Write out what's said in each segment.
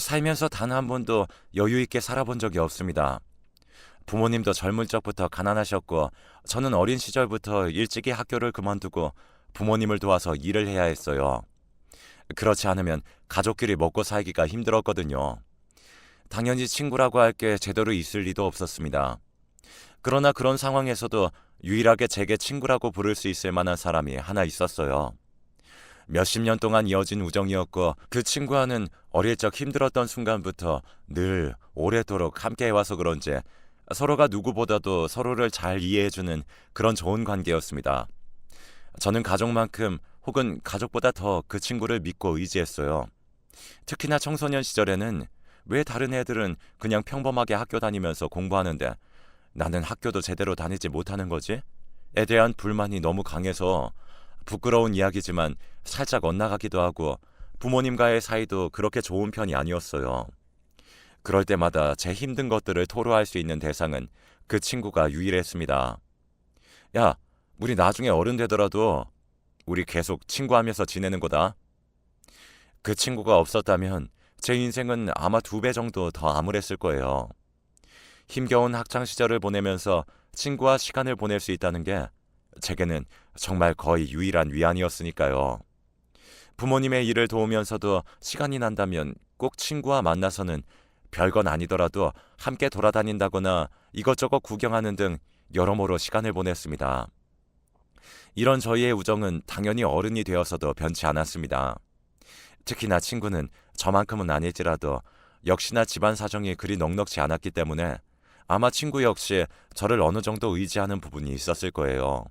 살면서 단 한 번도 여유 있게 살아본 적이 없습니다. 부모님도 젊을 적부터 가난하셨고, 저는 어린 시절부터 일찍이 학교를 그만두고 부모님을 도와서 일을 해야 했어요. 그렇지 않으면 가족끼리 먹고 살기가 힘들었거든요. 당연히 친구라고 할 게 제대로 있을 리도 없었습니다. 그러나 그런 상황에서도 유일하게 제게 친구라고 부를 수 있을 만한 사람이 하나 있었어요. 몇십 년 동안 이어진 우정이었고, 그 친구와는 어릴 적 힘들었던 순간부터 늘 오래도록 함께 해와서 그런지 서로가 누구보다도 서로를 잘 이해해주는 그런 좋은 관계였습니다. 저는 가족만큼 혹은 가족보다 더 그 친구를 믿고 의지했어요. 특히나 청소년 시절에는 왜 다른 애들은 그냥 평범하게 학교 다니면서 공부하는데 나는 학교도 제대로 다니지 못하는 거지? 에 대한 불만이 너무 강해서, 부끄러운 이야기지만 살짝 엇나가기도 하고 부모님과의 사이도 그렇게 좋은 편이 아니었어요. 그럴 때마다 제 힘든 것들을 토로할 수 있는 대상은 그 친구가 유일했습니다. 야, 우리 나중에 어른 되더라도 우리 계속 친구하면서 지내는 거다. 그 친구가 없었다면 제 인생은 아마 2배 정도 더 암울했을 거예요. 힘겨운 학창 시절을 보내면서 친구와 시간을 보낼 수 있다는 게 제게는 정말 거의 유일한 위안이었으니까요. 부모님의 일을 도우면서도 시간이 난다면 꼭 친구와 만나서는 별건 아니더라도 함께 돌아다닌다거나 이것저것 구경하는 등 여러모로 시간을 보냈습니다. 이런 저희의 우정은 당연히 어른이 되어서도 변치 않았습니다. 특히나 친구는 저만큼은 아닐지라도 역시나 집안 사정이 그리 넉넉지 않았기 때문에 아마 친구 역시 저를 어느 정도 의지하는 부분이 있었을 거예요.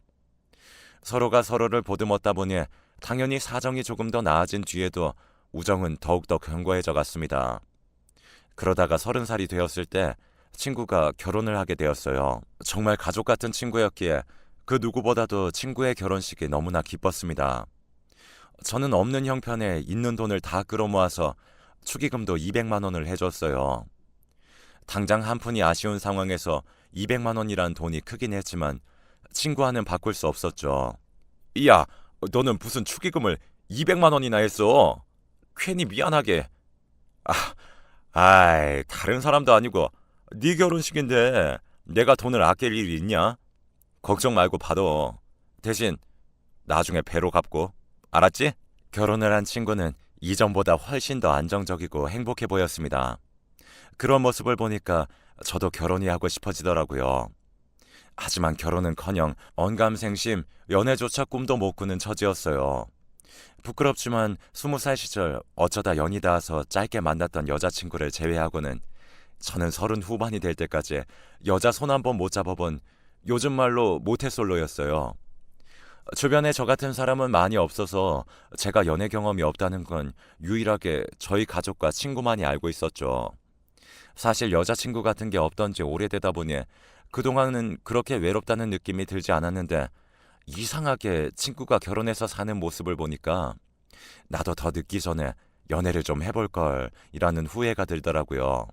서로가 서로를 보듬었다 보니 당연히 사정이 조금 더 나아진 뒤에도 우정은 더욱더 견고해져 갔습니다. 그러다가 30살이 되었을 때 친구가 결혼을 하게 되었어요. 정말 가족 같은 친구였기에 그 누구보다도 친구의 결혼식이 너무나 기뻤습니다. 저는 없는 형편에 있는 돈을 다 끌어모아서 축의금도 200만 원을 해줬어요. 당장 한 푼이 아쉬운 상황에서 200만 원이란 돈이 크긴 했지만 친구와는 바꿀 수 없었죠. 야, 너는 무슨 축의금을 200만 원이나 했어? 괜히 미안하게. 아, 아이, 다른 사람도 아니고 네 결혼식인데 내가 돈을 아낄 일이 있냐? 걱정 말고 받아. 대신 나중에 배로 갚고. 알았지? 결혼을 한 친구는 이전보다 훨씬 더 안정적이고 행복해 보였습니다. 그런 모습을 보니까 저도 결혼이 하고 싶어지더라고요. 하지만 결혼은커녕 언감생심, 연애조차 꿈도 못 꾸는 처지였어요. 부끄럽지만 20살 시절 어쩌다 연이 닿아서 짧게 만났던 여자친구를 제외하고는 저는 30 후반이 될 때까지 여자 손 한 번 못 잡아본, 요즘 말로 모태솔로였어요. 주변에 저 같은 사람은 많이 없어서 제가 연애 경험이 없다는 건 유일하게 저희 가족과 친구만이 알고 있었죠. 사실 여자친구 같은 게 없던 지 오래되다 보니 그동안은 그렇게 외롭다는 느낌이 들지 않았는데, 이상하게 친구가 결혼해서 사는 모습을 보니까 나도 더 늦기 전에 연애를 좀 해볼 걸 이라는 후회가 들더라고요.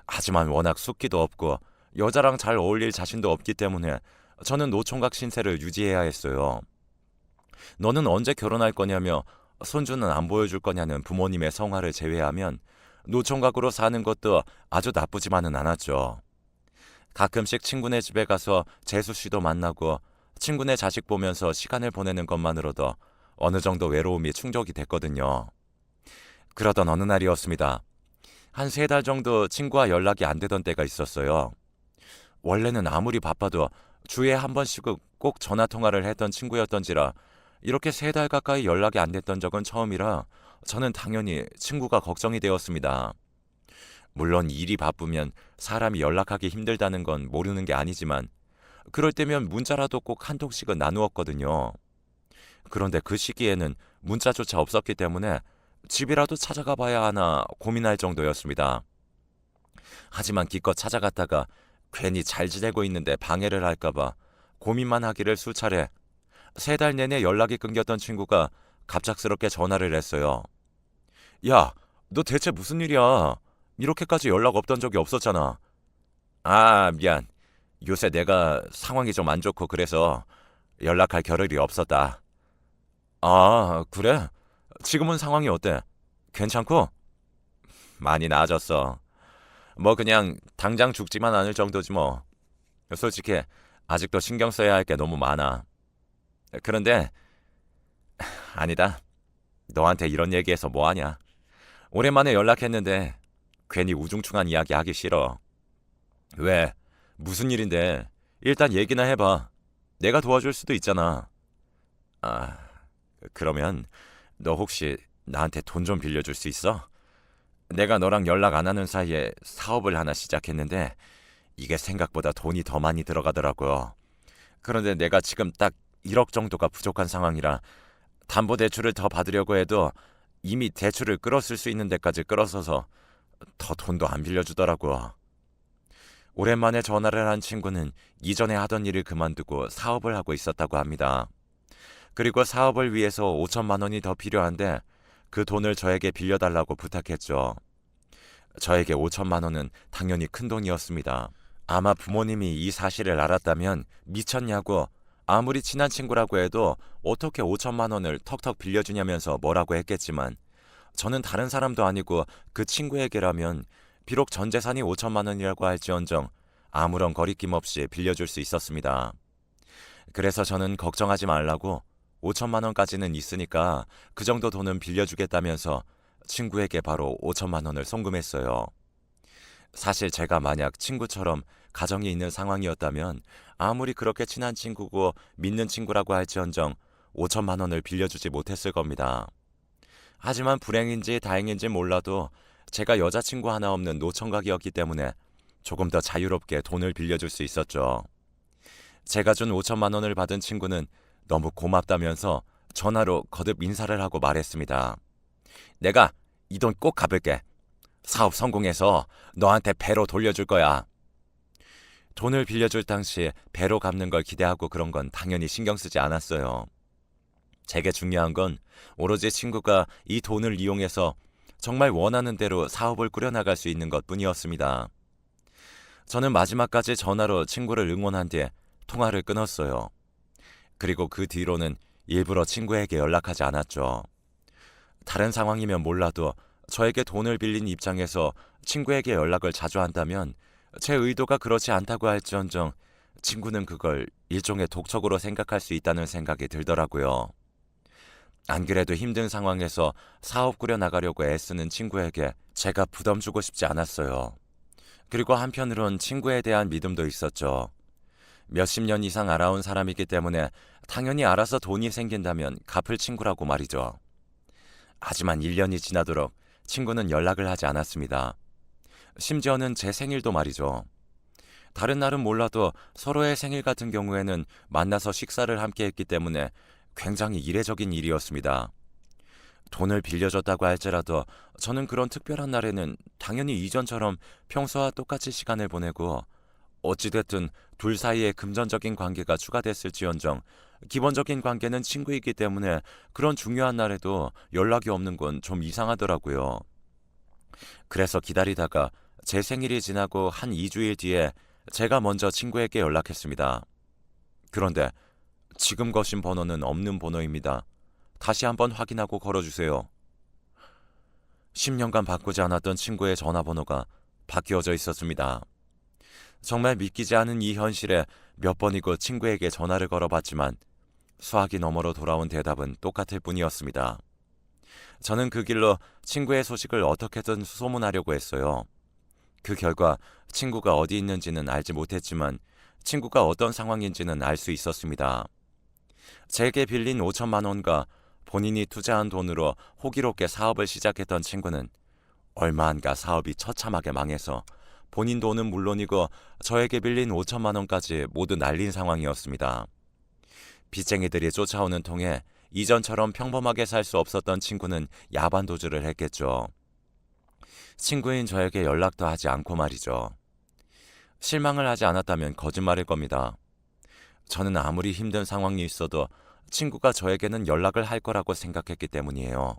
하지만 워낙 숫기도 없고 여자랑 잘 어울릴 자신도 없기 때문에 저는 노총각 신세를 유지해야 했어요. 너는 언제 결혼할 거냐며 손주는 안 보여줄 거냐는 부모님의 성화를 제외하면 노총각으로 사는 것도 아주 나쁘지만은 않았죠. 가끔씩 친구네 집에 가서 재수 씨도 만나고 친구네 자식 보면서 시간을 보내는 것만으로도 어느 정도 외로움이 충족이 됐거든요. 그러던 어느 날이었습니다. 한 3달 정도 친구와 연락이 안 되던 때가 있었어요. 원래는 아무리 바빠도 주에 한 번씩은 꼭 전화 통화를 했던 친구였던지라 이렇게 3달 가까이 연락이 안 됐던 적은 처음이라 저는 당연히 친구가 걱정이 되었습니다. 물론 일이 바쁘면 사람이 연락하기 힘들다는 건 모르는 게 아니지만 그럴 때면 문자라도 꼭 한 통씩은 나누었거든요. 그런데 그 시기에는 문자조차 없었기 때문에 집이라도 찾아가 봐야 하나 고민할 정도였습니다. 하지만 기껏 찾아갔다가 괜히 잘 지내고 있는데 방해를 할까봐 고민만 하기를 수차례. 3달 내내 연락이 끊겼던 친구가 갑작스럽게 전화를 했어요. 야, 너 대체 무슨 일이야? 이렇게까지 연락 없던 적이 없었잖아. 아, 미안. 요새 내가 상황이 좀 안 좋고 그래서 연락할 겨를이 없었다. 아, 그래? 지금은 상황이 어때? 괜찮고? 많이 나아졌어. 뭐 그냥 당장 죽지만 않을 정도지 뭐. 솔직히 아직도 신경 써야 할 게 너무 많아. 그런데 아니다. 너한테 이런 얘기해서 뭐하냐. 오랜만에 연락했는데 괜히 우중충한 이야기 하기 싫어. 왜? 무슨 일인데? 일단 얘기나 해봐. 내가 도와줄 수도 있잖아. 아, 그러면 너 혹시 나한테 돈 좀 빌려줄 수 있어? 내가 너랑 연락 안 하는 사이에 사업을 하나 시작했는데 이게 생각보다 돈이 더 많이 들어가더라고요. 그런데 내가 지금 딱 1억 정도가 부족한 상황이라 담보대출을 더 받으려고 해도 이미 대출을 끌었을 수 있는 데까지 끌어서서 더 돈도 안 빌려주더라고요. 오랜만에 전화를 한 친구는 이전에 하던 일을 그만두고 사업을 하고 있었다고 합니다. 그리고 사업을 위해서 5천만 원이 더 필요한데 그 돈을 저에게 빌려달라고 부탁했죠. 저에게 5천만 원은 당연히 큰 돈이었습니다. 아마 부모님이 이 사실을 알았다면 미쳤냐고 아무리 친한 친구라고 해도 어떻게 5천만 원을 턱턱 빌려주냐면서 뭐라고 했겠지만 저는 다른 사람도 아니고 그 친구에게라면 비록 전 재산이 5천만 원이라고 할지언정 아무런 거리낌 없이 빌려줄 수 있었습니다. 그래서 저는 걱정하지 말라고 5천만 원까지는 있으니까 그 정도 돈은 빌려주겠다면서 친구에게 바로 5천만 원을 송금했어요. 사실 제가 만약 친구처럼 가정이 있는 상황이었다면 아무리 그렇게 친한 친구고 믿는 친구라고 할지언정 5천만 원을 빌려주지 못했을 겁니다. 하지만 불행인지 다행인지 몰라도 제가 여자친구 하나 없는 노총각이었기 때문에 조금 더 자유롭게 돈을 빌려줄 수 있었죠. 제가 준 5천만 원을 받은 친구는 너무 고맙다면서 전화로 거듭 인사를 하고 말했습니다. 내가 이 돈 꼭 갚을게. 사업 성공해서 너한테 배로 돌려줄 거야. 돈을 빌려줄 당시 배로 갚는 걸 기대하고 그런 건 당연히 신경 쓰지 않았어요. 제게 중요한 건 오로지 친구가 이 돈을 이용해서 정말 원하는 대로 사업을 꾸려나갈 수 있는 것뿐이었습니다. 저는 마지막까지 전화로 친구를 응원한 뒤에 통화를 끊었어요. 그리고 그 뒤로는 일부러 친구에게 연락하지 않았죠. 다른 상황이면 몰라도 저에게 돈을 빌린 입장에서 친구에게 연락을 자주 한다면 제 의도가 그렇지 않다고 할지언정 친구는 그걸 일종의 독촉으로 생각할 수 있다는 생각이 들더라고요. 안 그래도 힘든 상황에서 사업 꾸려나가려고 애쓰는 친구에게 제가 부담 주고 싶지 않았어요. 그리고 한편으론 친구에 대한 믿음도 있었죠. 몇십 년 이상 알아온 사람이기 때문에 당연히 알아서 돈이 생긴다면 갚을 친구라고 말이죠. 하지만 1년이 지나도록 친구는 연락을 하지 않았습니다. 심지어는 제 생일도 말이죠. 다른 날은 몰라도 서로의 생일 같은 경우에는 만나서 식사를 함께 했기 때문에 굉장히 이례적인 일이었습니다. 돈을 빌려줬다고 할지라도 저는 그런 특별한 날에는 당연히 이전처럼 평소와 똑같이 시간을 보내고 어찌됐든 둘 사이에 금전적인 관계가 추가됐을지언정 기본적인 관계는 친구이기 때문에 그런 중요한 날에도 연락이 없는 건 좀 이상하더라고요. 그래서 기다리다가 제 생일이 지나고 한 2주일 뒤에 제가 먼저 친구에게 연락했습니다. 그런데 지금 거신 번호는 없는 번호입니다. 다시 한번 확인하고 걸어주세요. 10년간 바꾸지 않았던 친구의 전화번호가 바뀌어져 있었습니다. 정말 믿기지 않은 이 현실에 몇 번이고 친구에게 전화를 걸어봤지만 수화기 너머로 돌아온 대답은 똑같을 뿐이었습니다. 저는 그 길로 친구의 소식을 어떻게든 수소문하려고 했어요. 그 결과 친구가 어디 있는지는 알지 못했지만 친구가 어떤 상황인지는 알 수 있었습니다. 제게 빌린 5천만 원과 본인이 투자한 돈으로 호기롭게 사업을 시작했던 친구는 얼마 안 가 사업이 처참하게 망해서 본인 돈은 물론이고 저에게 빌린 5천만 원까지 모두 날린 상황이었습니다. 빚쟁이들이 쫓아오는 통에 이전처럼 평범하게 살 수 없었던 친구는 야반도주를 했겠죠. 친구인 저에게 연락도 하지 않고 말이죠. 실망을 하지 않았다면 거짓말일 겁니다. 저는 아무리 힘든 상황이 있어도 친구가 저에게는 연락을 할 거라고 생각했기 때문이에요.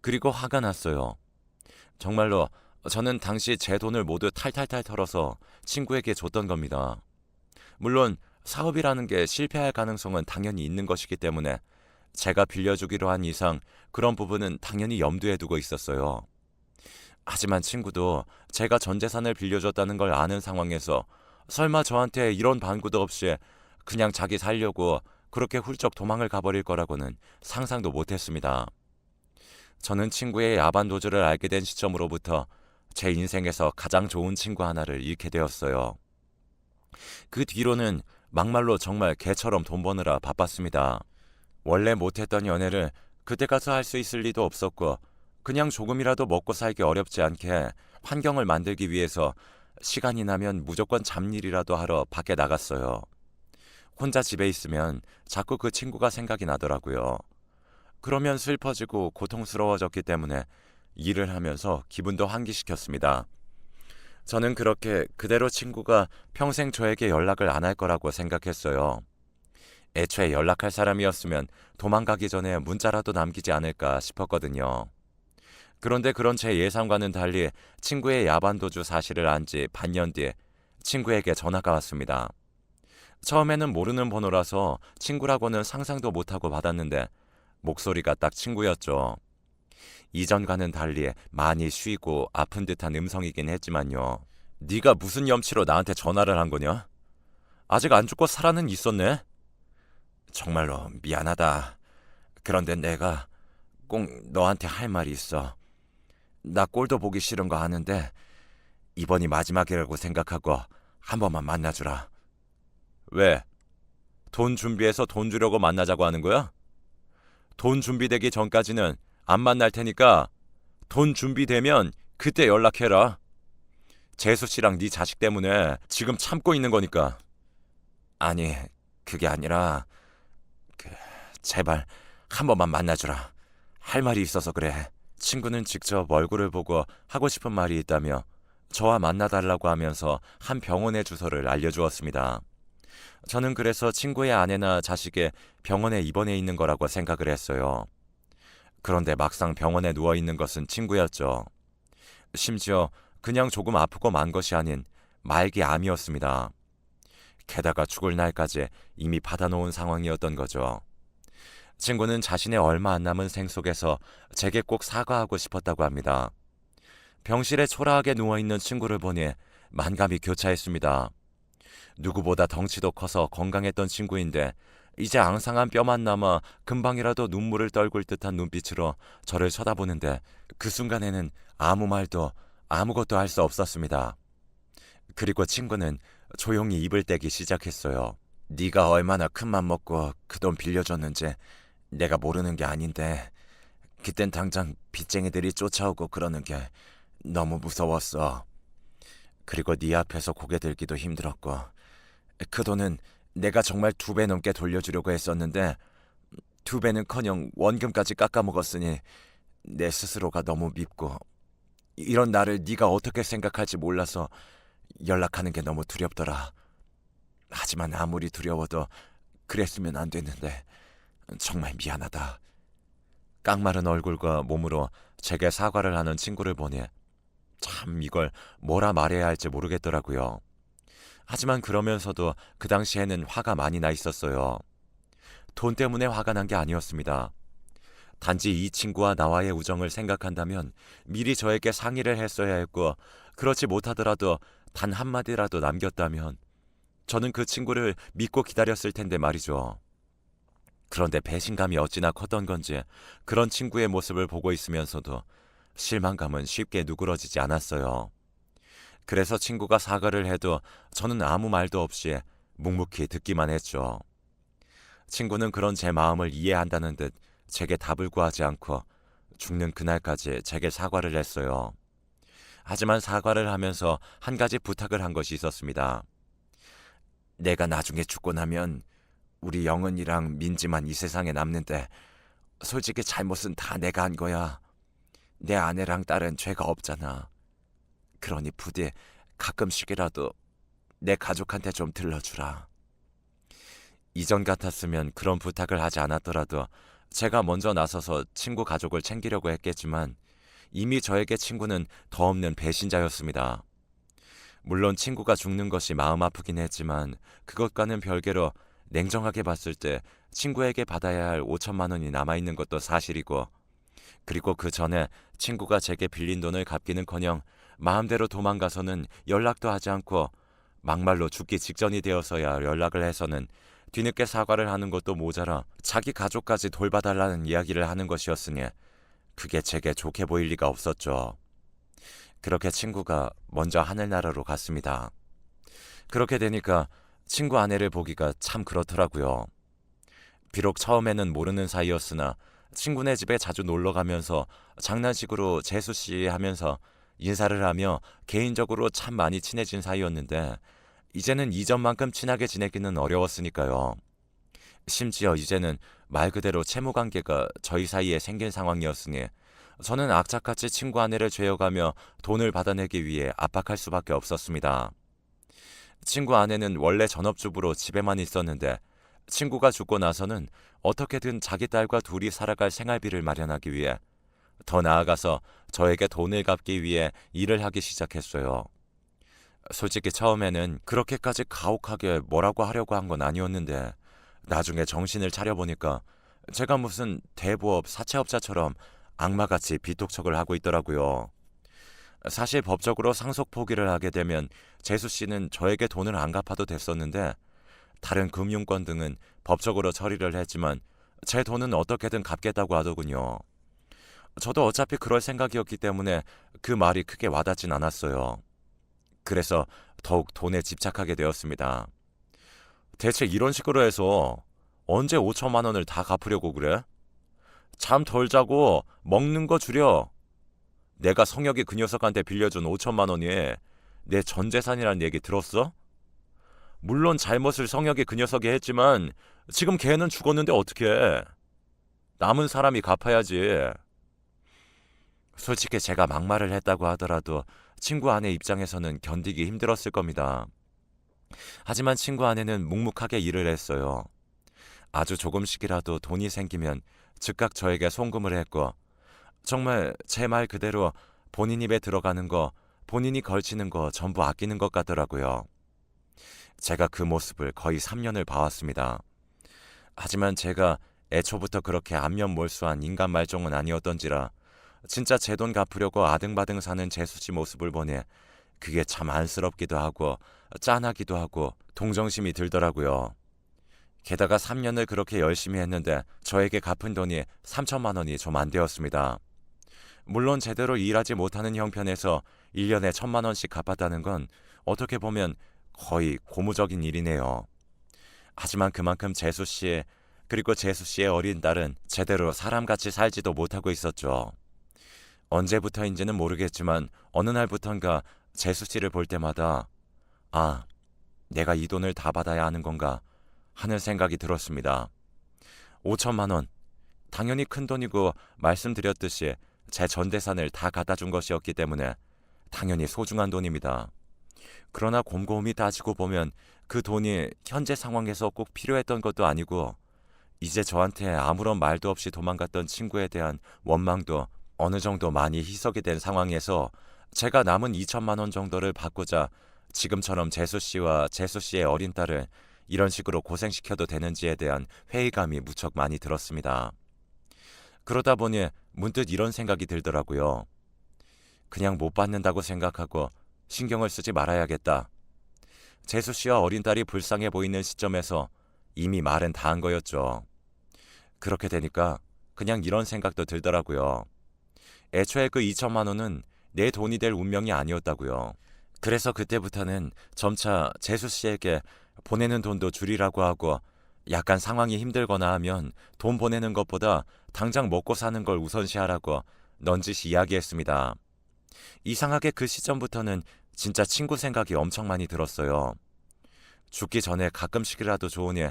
그리고 화가 났어요. 정말로 저는 당시 제 돈을 모두 탈탈탈 털어서 친구에게 줬던 겁니다. 물론 사업이라는 게 실패할 가능성은 당연히 있는 것이기 때문에 제가 빌려주기로 한 이상 그런 부분은 당연히 염두에 두고 있었어요. 하지만 친구도 제가 전 재산을 빌려줬다는 걸 아는 상황에서 설마 저한테 이런 반구도 없이 그냥 자기 살려고 그렇게 훌쩍 도망을 가버릴 거라고는 상상도 못했습니다. 저는 친구의 야반 도주를 알게 된 시점으로부터 제 인생에서 가장 좋은 친구 하나를 잃게 되었어요. 그 뒤로는 막말로 정말 개처럼 돈 버느라 바빴습니다. 원래 못했던 연애를 그때 가서 할 수 있을 리도 없었고 그냥 조금이라도 먹고 살기 어렵지 않게 환경을 만들기 위해서 시간이 나면 무조건 잡일이라도 하러 밖에 나갔어요. 혼자 집에 있으면 자꾸 그 친구가 생각이 나더라고요. 그러면 슬퍼지고 고통스러워졌기 때문에 일을 하면서 기분도 환기시켰습니다. 저는 그렇게 그대로 친구가 평생 저에게 연락을 안 할 거라고 생각했어요. 애초에 연락할 사람이었으면 도망가기 전에 문자라도 남기지 않을까 싶었거든요. 그런데 그런 제 예상과는 달리 친구의 야반도주 사실을 안 지 반년 뒤에 친구에게 전화가 왔습니다. 처음에는 모르는 번호라서 친구라고는 상상도 못하고 받았는데 목소리가 딱 친구였죠. 이전과는 달리 많이 쉬고 아픈 듯한 음성이긴 했지만요. 네가 무슨 염치로 나한테 전화를 한 거냐? 아직 안 죽고 살아는 있었네? 정말로 미안하다. 그런데 내가 꼭 너한테 할 말이 있어. 나 꼴도 보기 싫은 거 아는데 이번이 마지막이라고 생각하고 한 번만 만나주라. 왜? 돈 준비해서 돈 주려고 만나자고 하는 거야? 돈 준비되기 전까지는 안 만날 테니까 돈 준비되면 그때 연락해라. 재수 씨랑 네 자식 때문에 지금 참고 있는 거니까. 아니, 그게 아니라 그, 제발 한 번만 만나주라. 할 말이 있어서 그래. 친구는 직접 얼굴을 보고 하고 싶은 말이 있다며 저와 만나달라고 하면서 한 병원의 주소를 알려주었습니다. 저는 그래서 친구의 아내나 자식의 병원에 입원해 있는 거라고 생각을 했어요. 그런데 막상 병원에 누워 있는 것은 친구였죠. 심지어 그냥 조금 아프고 만 것이 아닌 말기 암이었습니다. 게다가 죽을 날까지 이미 받아놓은 상황이었던 거죠. 친구는 자신의 얼마 안 남은 생 속에서 제게 꼭 사과하고 싶었다고 합니다. 병실에 초라하게 누워있는 친구를 보니 만감이 교차했습니다. 누구보다 덩치도 커서 건강했던 친구인데 이제 앙상한 뼈만 남아 금방이라도 눈물을 떨굴 듯한 눈빛으로 저를 쳐다보는데 그 순간에는 아무 말도 아무것도 할 수 없었습니다. 그리고 친구는 조용히 입을 떼기 시작했어요. 네가 얼마나 큰 맘 먹고 그 돈 빌려줬는지 내가 모르는 게 아닌데 그땐 당장 빚쟁이들이 쫓아오고 그러는 게 너무 무서웠어. 그리고 네 앞에서 고개 들기도 힘들었고 그 돈은 내가 정말 2배 넘게 돌려주려고 했었는데 2배는커녕 원금까지 깎아먹었으니 내 스스로가 너무 밉고 이런 나를 네가 어떻게 생각할지 몰라서 연락하는 게 너무 두렵더라. 하지만 아무리 두려워도 그랬으면 안 됐는데 정말 미안하다. 깡마른 얼굴과 몸으로 제게 사과를 하는 친구를 보니 참 이걸 뭐라 말해야 할지 모르겠더라고요. 하지만 그러면서도 그 당시에는 화가 많이 나 있었어요. 돈 때문에 화가 난 게 아니었습니다. 단지 이 친구와 나와의 우정을 생각한다면 미리 저에게 상의를 했어야 했고 그렇지 못하더라도 단 한마디라도 남겼다면 저는 그 친구를 믿고 기다렸을 텐데 말이죠. 그런데 배신감이 어찌나 컸던 건지 그런 친구의 모습을 보고 있으면서도 실망감은 쉽게 누그러지지 않았어요. 그래서 친구가 사과를 해도 저는 아무 말도 없이 묵묵히 듣기만 했죠. 친구는 그런 제 마음을 이해한다는 듯 제게 답을 구하지 않고 죽는 그날까지 제게 사과를 했어요. 하지만 사과를 하면서 한 가지 부탁을 한 것이 있었습니다. 내가 나중에 죽고 나면 우리 영은이랑 민지만 이 세상에 남는데 솔직히 잘못은 다 내가 한 거야. 내 아내랑 딸은 죄가 없잖아. 그러니 부디 가끔씩이라도 내 가족한테 좀 들러주라. 이전 같았으면 그런 부탁을 하지 않았더라도 제가 먼저 나서서 친구 가족을 챙기려고 했겠지만 이미 저에게 친구는 더 없는 배신자였습니다. 물론 친구가 죽는 것이 마음 아프긴 했지만 그것과는 별개로 냉정하게 봤을 때 친구에게 받아야 할 5천만 원이 남아있는 것도 사실이고 그리고 그 전에 친구가 제게 빌린 돈을 갚기는커녕 마음대로 도망가서는 연락도 하지 않고 막말로 죽기 직전이 되어서야 연락을 해서는 뒤늦게 사과를 하는 것도 모자라 자기 가족까지 돌봐달라는 이야기를 하는 것이었으니 그게 제게 좋게 보일 리가 없었죠. 그렇게 친구가 먼저 하늘나라로 갔습니다. 그렇게 되니까 친구 아내를 보기가 참 그렇더라고요. 비록 처음에는 모르는 사이였으나 친구네 집에 자주 놀러 가면서 장난식으로 재수 씨 하면서 인사를 하며 개인적으로 참 많이 친해진 사이였는데 이제는 이전만큼 친하게 지내기는 어려웠으니까요. 심지어 이제는 말 그대로 채무 관계가 저희 사이에 생긴 상황이었으니 저는 악착같이 친구 아내를 죄어가며 돈을 받아내기 위해 압박할 수밖에 없었습니다. 친구 아내는 원래 전업주부로 집에만 있었는데 친구가 죽고 나서는 어떻게든 자기 딸과 둘이 살아갈 생활비를 마련하기 위해 더 나아가서 저에게 돈을 갚기 위해 일을 하기 시작했어요. 솔직히 처음에는 그렇게까지 가혹하게 뭐라고 하려고 한 건 아니었는데 나중에 정신을 차려보니까 제가 무슨 대부업 사채업자처럼 악마같이 빚독촉을 하고 있더라고요. 사실 법적으로 상속 포기를 하게 되면 재수 씨는 저에게 돈을 안 갚아도 됐었는데 다른 금융권 등은 법적으로 처리를 했지만 제 돈은 어떻게든 갚겠다고 하더군요. 저도 어차피 그럴 생각이었기 때문에 그 말이 크게 와닿진 않았어요. 그래서 더욱 돈에 집착하게 되었습니다. 대체 이런 식으로 해서 언제 5천만 원을 다 갚으려고 그래? 잠 덜 자고 먹는 거 줄여. 내가 성혁이 그 녀석한테 빌려준 5천만 원이 내 전 재산이란 얘기 들었어? 물론 잘못을 성혁이 그 녀석이 했지만 지금 걔는 죽었는데 어떡해. 남은 사람이 갚아야지. 솔직히 제가 막말을 했다고 하더라도 친구 아내 입장에서는 견디기 힘들었을 겁니다. 하지만 친구 아내는 묵묵하게 일을 했어요. 아주 조금씩이라도 돈이 생기면 즉각 저에게 송금을 했고 정말 제 말 그대로 본인 입에 들어가는 거, 본인이 걸치는 거 전부 아끼는 것 같더라고요. 제가 그 모습을 거의 3년을 봐왔습니다. 하지만 제가 애초부터 그렇게 안면몰수한 인간 말종은 아니었던지라 진짜 제 돈 갚으려고 아등바등 사는 재수씨 모습을 보니 그게 참 안쓰럽기도 하고 짠하기도 하고 동정심이 들더라고요. 게다가 3년을 그렇게 열심히 했는데 저에게 갚은 돈이 3천만 원이 좀 안 되었습니다. 물론 제대로 일하지 못하는 형편에서 1년에 1천만 원씩 갚았다는 건 어떻게 보면 거의 고무적인 일이네요. 하지만 그만큼 재수씨 그리고 재수씨의 어린 딸은 제대로 사람같이 살지도 못하고 있었죠. 언제부터인지는 모르겠지만 어느 날부턴가 재수씨를 볼 때마다 아, 내가 이 돈을 다 받아야 하는 건가 하는 생각이 들었습니다. 5천만 원, 당연히 큰 돈이고 말씀드렸듯이 제 전 재산을 다 갖다 준 것이었기 때문에 당연히 소중한 돈입니다. 그러나 곰곰이 따지고 보면 그 돈이 현재 상황에서 꼭 필요했던 것도 아니고 이제 저한테 아무런 말도 없이 도망갔던 친구에 대한 원망도 어느 정도 많이 희석이 된 상황에서 제가 남은 2천만 원 정도를 받고자 지금처럼 재수 씨와 재수 씨의 어린 딸을 이런 식으로 고생시켜도 되는지에 대한 회의감이 무척 많이 들었습니다. 그러다 보니 문득 이런 생각이 들더라고요. 그냥 못 받는다고 생각하고 신경을 쓰지 말아야겠다. 재수 씨와 어린 딸이 불쌍해 보이는 시점에서 이미 말은 다 한 거였죠. 그렇게 되니까 그냥 이런 생각도 들더라고요. 애초에 그 2천만 원은 내 돈이 될 운명이 아니었다고요. 그래서 그때부터는 점차 재수 씨에게 보내는 돈도 줄이라고 하고 약간 상황이 힘들거나 하면 돈 보내는 것보다 당장 먹고 사는 걸 우선시하라고 넌지시 이야기했습니다. 이상하게 그 시점부터는 진짜 친구 생각이 엄청 많이 들었어요. 죽기 전에 가끔씩이라도 좋으니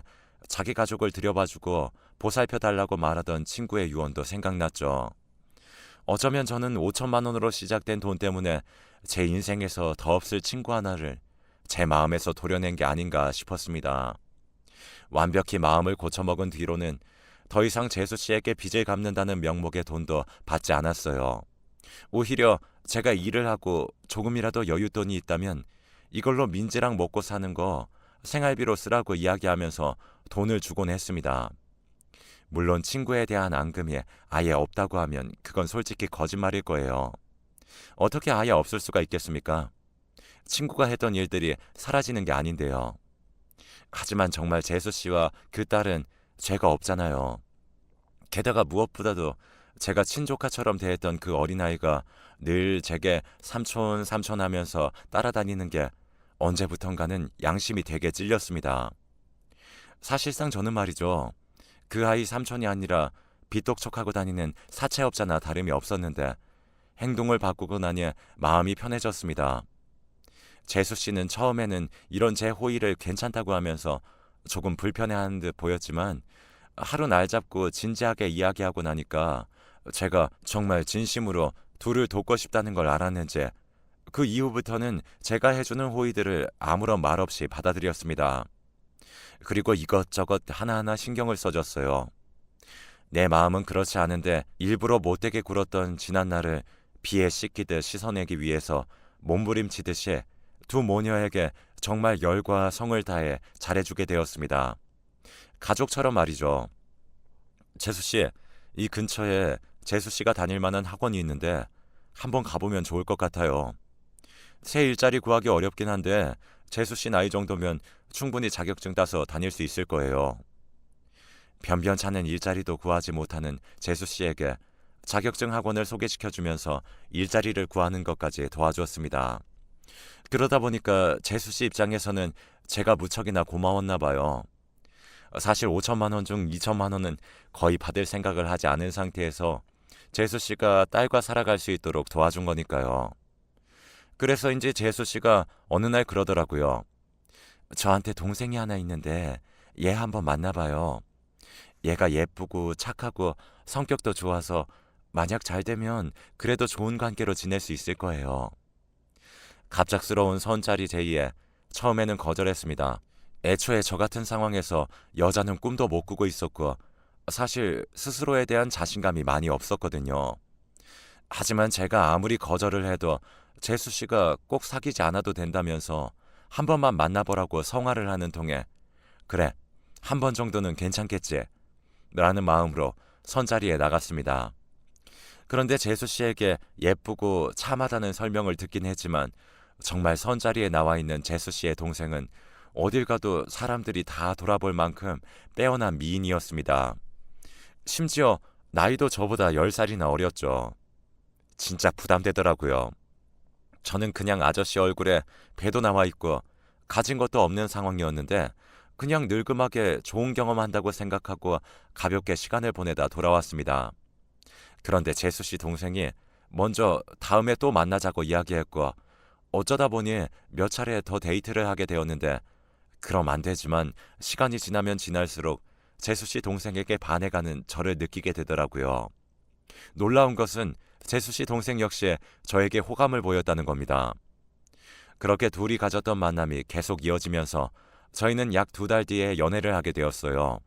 자기 가족을 들여봐주고 보살펴달라고 말하던 친구의 유언도 생각났죠. 어쩌면 저는 5천만 원으로 시작된 돈 때문에 제 인생에서 더 없을 친구 하나를 제 마음에서 도려낸 게 아닌가 싶었습니다. 완벽히 마음을 고쳐먹은 뒤로는 더 이상 재수 씨에게 빚을 갚는다는 명목의 돈도 받지 않았어요. 오히려 제가 일을 하고 조금이라도 여윳돈이 있다면 이걸로 민지랑 먹고 사는 거 생활비로 쓰라고 이야기하면서 돈을 주곤 했습니다. 물론 친구에 대한 앙금이 아예 없다고 하면 그건 솔직히 거짓말일 거예요. 어떻게 아예 없을 수가 있겠습니까? 친구가 했던 일들이 사라지는 게 아닌데요. 하지만 정말 재수 씨와 그 딸은 죄가 없잖아요. 게다가 무엇보다도 제가 친조카처럼 대했던 그 어린아이가 늘 제게 삼촌 삼촌 하면서 따라다니는 게 언제부턴가는 양심이 되게 찔렸습니다. 사실상 저는 말이죠. 그 아이 삼촌이 아니라 빚독촉하고 다니는 사채업자나 다름이 없었는데 행동을 바꾸고 나니 마음이 편해졌습니다. 재수 씨는 처음에는 이런 제 호의를 괜찮다고 하면서 조금 불편해하는 듯 보였지만 하루 날 잡고 진지하게 이야기하고 나니까 제가 정말 진심으로 둘을 돕고 싶다는 걸 알았는지 그 이후부터는 제가 해주는 호의들을 아무런 말 없이 받아들였습니다. 그리고 이것저것 하나하나 신경을 써줬어요. 내 마음은 그렇지 않은데 일부러 못되게 굴었던 지난 날을 비에 씻기듯 씻어내기 위해서 몸부림치듯이 두 모녀에게 정말 열과 성을 다해 잘해주게 되었습니다. 가족처럼 말이죠. 재수씨, 이 근처에 재수씨가 다닐 만한 학원이 있는데 한번 가보면 좋을 것 같아요. 새 일자리 구하기 어렵긴 한데 재수씨 나이 정도면 충분히 자격증 따서 다닐 수 있을 거예요. 변변찮은 일자리도 구하지 못하는 재수씨에게 자격증 학원을 소개시켜주면서 일자리를 구하는 것까지 도와주었습니다. 그러다 보니까 재수씨 입장에서는 제가 무척이나 고마웠나 봐요. 사실 5천만 원 중 2천만 원은 거의 받을 생각을 하지 않은 상태에서 재수씨가 딸과 살아갈 수 있도록 도와준 거니까요. 그래서인지 재수씨가 어느 날 그러더라고요. 저한테 동생이 하나 있는데 얘 한번 만나봐요. 얘가 예쁘고 착하고 성격도 좋아서 만약 잘 되면 그래도 좋은 관계로 지낼 수 있을 거예요. 갑작스러운 선짜리 제의에 처음에는 거절했습니다. 애초에 저 같은 상황에서 여자는 꿈도 못 꾸고 있었고 사실 스스로에 대한 자신감이 많이 없었거든요. 하지만 제가 아무리 거절을 해도 재수 씨가 꼭 사귀지 않아도 된다면서 한 번만 만나보라고 성화를 하는 통에 그래, 한 번 정도는 괜찮겠지 라는 마음으로 선자리에 나갔습니다. 그런데 재수 씨에게 예쁘고 참하다는 설명을 듣긴 했지만 정말 선자리에 나와 있는 재수 씨의 동생은 어딜 가도 사람들이 다 돌아볼 만큼 빼어난 미인이었습니다. 심지어 나이도 저보다 10살이나 어렸죠. 진짜 부담되더라고요. 저는 그냥 아저씨 얼굴에 배도 나와 있고 가진 것도 없는 상황이었는데 그냥 늙음하게 좋은 경험한다고 생각하고 가볍게 시간을 보내다 돌아왔습니다. 그런데 재수 씨 동생이 먼저 다음에 또 만나자고 이야기했고 어쩌다 보니 몇 차례 더 데이트를 하게 되었는데 그럼 안 되지만 시간이 지나면 지날수록 재수 씨 동생에게 반해가는 저를 느끼게 되더라고요. 놀라운 것은 재수 씨 동생 역시 저에게 호감을 보였다는 겁니다. 그렇게 둘이 가졌던 만남이 계속 이어지면서 저희는 약 2달 뒤에 연애를 하게 되었어요.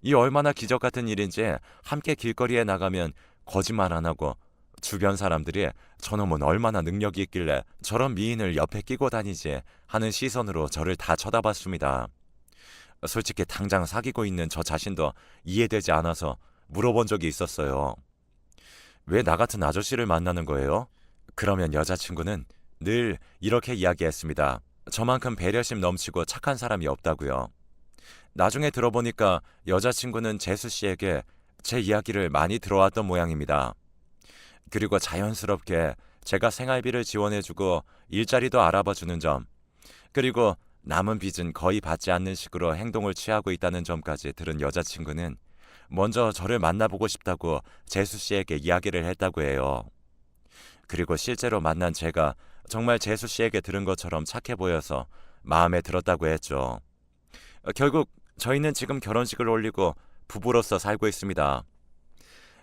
이 얼마나 기적 같은 일인지 함께 길거리에 나가면 거짓말 안 하고 주변 사람들이 저놈은 얼마나 능력이 있길래 저런 미인을 옆에 끼고 다니지 하는 시선으로 저를 다 쳐다봤습니다. 솔직히 당장 사귀고 있는 저 자신도 이해되지 않아서 물어본 적이 있었어요. 왜 나 같은 아저씨를 만나는 거예요? 그러면 여자친구는 늘 이렇게 이야기했습니다. 저만큼 배려심 넘치고 착한 사람이 없다고요. 나중에 들어보니까 여자친구는 재수 씨에게 제 이야기를 많이 들어왔던 모양입니다. 그리고 자연스럽게 제가 생활비를 지원해주고 일자리도 알아봐주는 점, 그리고 남은 빚은 거의 받지 않는 식으로 행동을 취하고 있다는 점까지 들은 여자친구는 먼저 저를 만나보고 싶다고 재수 씨에게 이야기를 했다고 해요. 그리고 실제로 만난 제가 정말 재수 씨에게 들은 것처럼 착해 보여서 마음에 들었다고 했죠. 결국 저희는 지금 결혼식을 올리고 부부로서 살고 있습니다.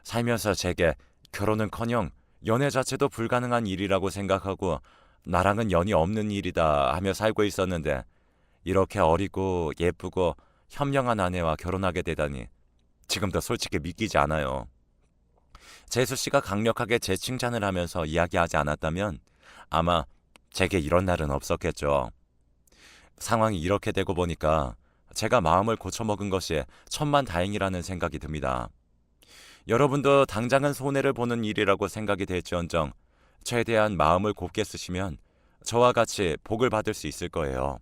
살면서 제게 결혼은커녕 연애 자체도 불가능한 일이라고 생각하고 나랑은 연이 없는 일이다 하며 살고 있었는데 이렇게 어리고 예쁘고 현명한 아내와 결혼하게 되다니 지금도 솔직히 믿기지 않아요. 재수 씨가 강력하게 제 칭찬을 하면서 이야기하지 않았다면 아마 제게 이런 날은 없었겠죠. 상황이 이렇게 되고 보니까 제가 마음을 고쳐먹은 것이 천만다행이라는 생각이 듭니다. 여러분도 당장은 손해를 보는 일이라고 생각이 될지언정 최대한 마음을 곱게 쓰시면 저와 같이 복을 받을 수 있을 거예요.